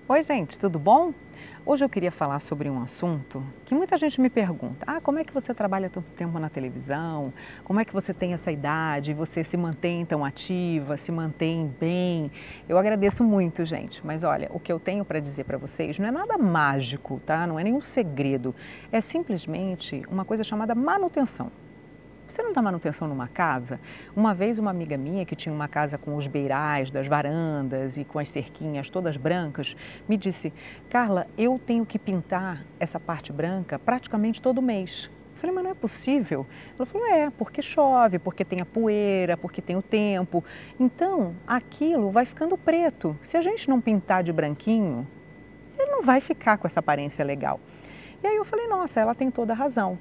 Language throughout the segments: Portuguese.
Oi, gente, tudo bom? Hoje eu queria falar sobre um assunto que muita gente me pergunta: como é que você trabalha tanto tempo na televisão? Como é que você tem essa idade e você se mantém tão ativa, se mantém bem? Eu agradeço muito, gente, mas olha, o que eu tenho para dizer para vocês não é nada mágico, tá? Não é nenhum segredo. É simplesmente uma coisa chamada manutenção. Você não dá manutenção numa casa? Uma vez uma amiga minha que tinha uma casa com os beirais das varandas e com as cerquinhas todas brancas, me disse: Carla, eu tenho que pintar essa parte branca praticamente todo mês. Eu falei: mas não é possível. Ela falou: é, porque chove, porque tem a poeira, porque tem o tempo. Então, aquilo vai ficando preto. Se a gente não pintar de branquinho, ele não vai ficar com essa aparência legal. E aí eu falei: nossa, ela tem toda a razão.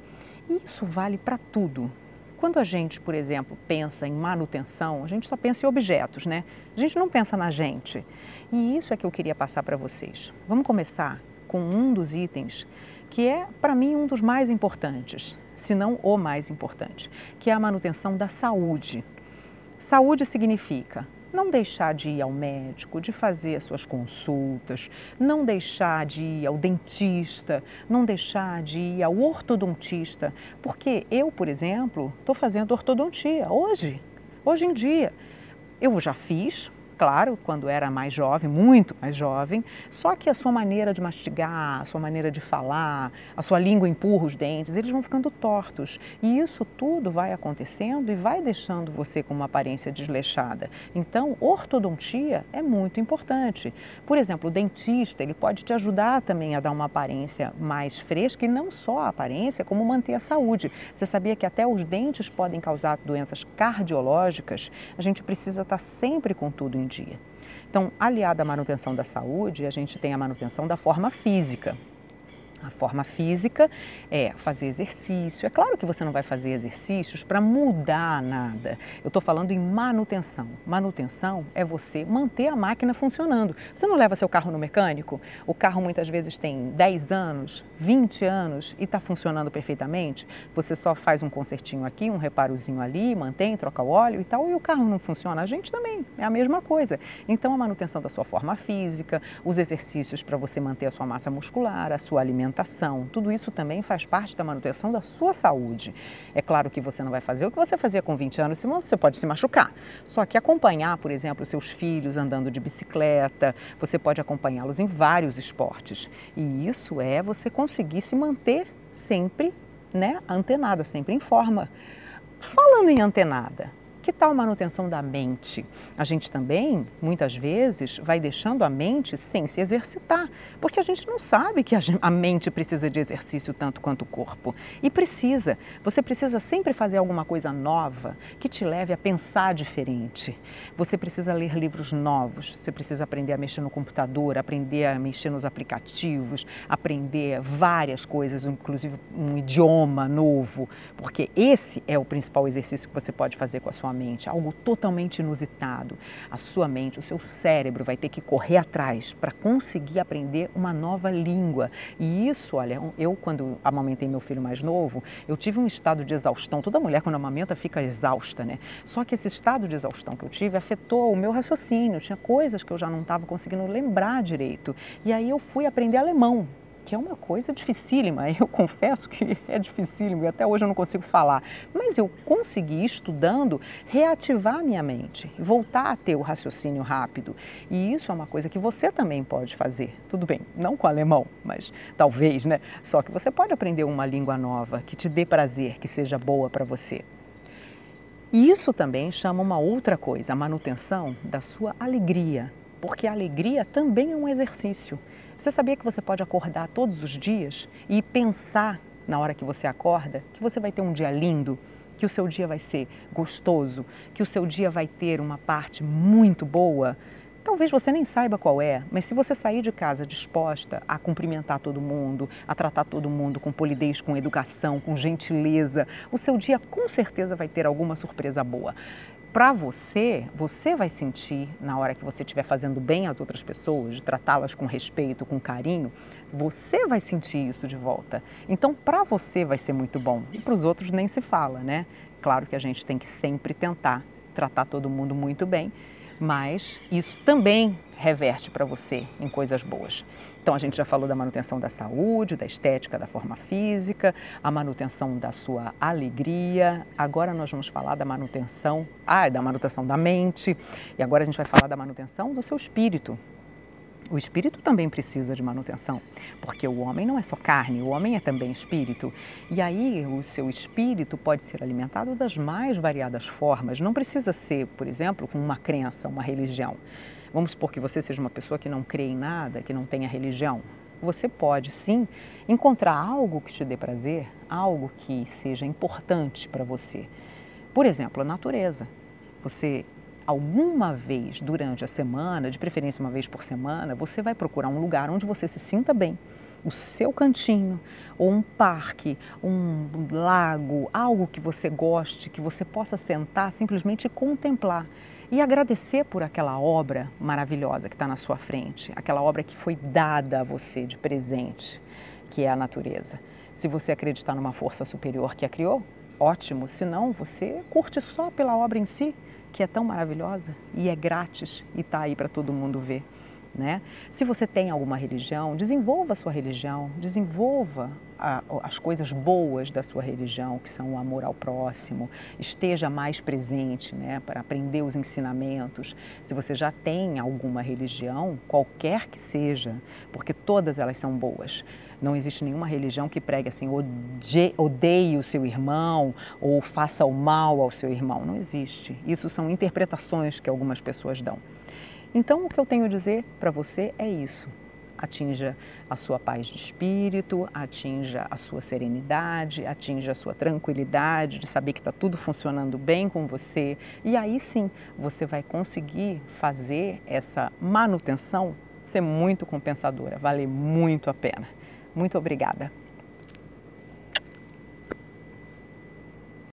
E isso vale para tudo. Quando a gente, por exemplo, pensa em manutenção, a gente só pensa em objetos, né? A gente não pensa na gente. E isso é que eu queria passar para vocês. Vamos começar com um dos itens que é, para mim, um dos mais importantes, se não o mais importante, que é a manutenção da saúde. Saúde significa não deixar de ir ao médico, de fazer as suas consultas, não deixar de ir ao dentista, não deixar de ir ao ortodontista, porque eu, por exemplo, estou fazendo ortodontia hoje em dia. Eu já fiz, claro, quando era mais jovem, muito mais jovem, só que a sua maneira de mastigar, a sua maneira de falar, a sua língua empurra os dentes, eles vão ficando tortos. E isso tudo vai acontecendo e vai deixando você com uma aparência desleixada. Então, ortodontia é muito importante. Por exemplo, o dentista, ele pode te ajudar também a dar uma aparência mais fresca e não só a aparência, como manter a saúde. Você sabia que até os dentes podem causar doenças cardiológicas? A gente precisa estar sempre com tudo em dia. Então, aliada à manutenção da saúde, a gente tem a manutenção da forma física. A forma física é fazer exercício. É claro que você não vai fazer exercícios para mudar nada. Eu estou falando em manutenção. Manutenção é você manter a máquina funcionando. Você não leva seu carro no mecânico? O carro muitas vezes tem 10 anos, 20 anos e está funcionando perfeitamente. Você só faz um consertinho aqui, um reparozinho ali, mantém, troca o óleo e tal, e o carro não funciona. A gente também, é a mesma coisa. Então, a manutenção da sua forma física, os exercícios para você manter a sua massa muscular, a sua alimentação, tudo isso também faz parte da manutenção da sua saúde. É claro que você não vai fazer o que você fazia com 20 anos, senão você pode se machucar. Só que acompanhar, por exemplo, seus filhos andando de bicicleta, você pode acompanhá-los em vários esportes. E isso é você conseguir se manter sempre, né, antenada, sempre em forma. Falando em antenada, que tal a manutenção da mente? A gente também, muitas vezes, vai deixando a mente sem se exercitar, porque a gente não sabe que a mente precisa de exercício tanto quanto o corpo. E precisa. Você precisa sempre fazer alguma coisa nova que te leve a pensar diferente. Você precisa ler livros novos, você precisa aprender a mexer no computador, aprender a mexer nos aplicativos, aprender várias coisas, inclusive um idioma novo, porque esse é o principal exercício que você pode fazer com a sua mente, algo totalmente inusitado. A sua mente, o seu cérebro vai ter que correr atrás para conseguir aprender uma nova língua. E isso, olha, eu quando amamentei meu filho mais novo, eu tive um estado de exaustão. Toda mulher quando amamenta fica exausta, né? Só que esse estado de exaustão que eu tive afetou o meu raciocínio. Tinha coisas que eu já não estava conseguindo lembrar direito. E aí eu fui aprender alemão, que é uma coisa dificílima, eu confesso que é dificílimo e até hoje eu não consigo falar, mas eu consegui, estudando, reativar a minha mente, voltar a ter o raciocínio rápido, e isso é uma coisa que você também pode fazer, tudo bem, não com alemão, mas talvez, né? Só que você pode aprender uma língua nova que te dê prazer, que seja boa para você. E isso também chama uma outra coisa, a manutenção da sua alegria, porque a alegria também é um exercício. Você sabia que você pode acordar todos os dias e pensar na hora que você acorda que você vai ter um dia lindo, que o seu dia vai ser gostoso, que o seu dia vai ter uma parte muito boa? Talvez você nem saiba qual é, mas se você sair de casa disposta a cumprimentar todo mundo, a tratar todo mundo com polidez, com educação, com gentileza, o seu dia com certeza vai ter alguma surpresa boa. Para você, você vai sentir, na hora que você estiver fazendo bem às outras pessoas, de tratá-las com respeito, com carinho, você vai sentir isso de volta. Então, para você vai ser muito bom e para os outros nem se fala, né? Claro que a gente tem que sempre tentar tratar todo mundo muito bem, mas isso também reverte para você em coisas boas. Então a gente já falou da manutenção da saúde, da estética, da forma física, a manutenção da sua alegria. Agora nós vamos falar da manutenção, da manutenção da mente, e agora a gente vai falar da manutenção do seu espírito. O espírito também precisa de manutenção, porque o homem não é só carne, o homem é também espírito. E aí o seu espírito pode ser alimentado das mais variadas formas. Não precisa ser, por exemplo, com uma crença, uma religião. Vamos supor que você seja uma pessoa que não crê em nada, que não tenha religião. Você pode sim encontrar algo que te dê prazer, algo que seja importante para você. Por exemplo, a natureza. Você alguma vez durante a semana, de preferência uma vez por semana, você vai procurar um lugar onde você se sinta bem. O seu cantinho, ou um parque, um lago, algo que você goste, que você possa sentar simplesmente e contemplar. E agradecer por aquela obra maravilhosa que está na sua frente, aquela obra que foi dada a você de presente, que é a natureza. Se você acreditar numa força superior que a criou, ótimo, se não, você curte só pela obra em si, que é tão maravilhosa e é grátis e está aí para todo mundo ver, né? Se você tem alguma religião, desenvolva a sua religião, desenvolva as coisas boas da sua religião, que são o amor ao próximo, esteja mais presente, né, para aprender os ensinamentos. Se você já tem alguma religião, qualquer que seja, porque todas elas são boas. Não existe nenhuma religião que pregue assim, odeie o seu irmão ou faça o mal ao seu irmão. Não existe. Isso são interpretações que algumas pessoas dão. Então, o que eu tenho a dizer para você é isso. Atinja a sua paz de espírito, atinja a sua serenidade, atinja a sua tranquilidade de saber que está tudo funcionando bem com você. E aí sim, você vai conseguir fazer essa manutenção ser muito compensadora, vale muito a pena. Muito obrigada.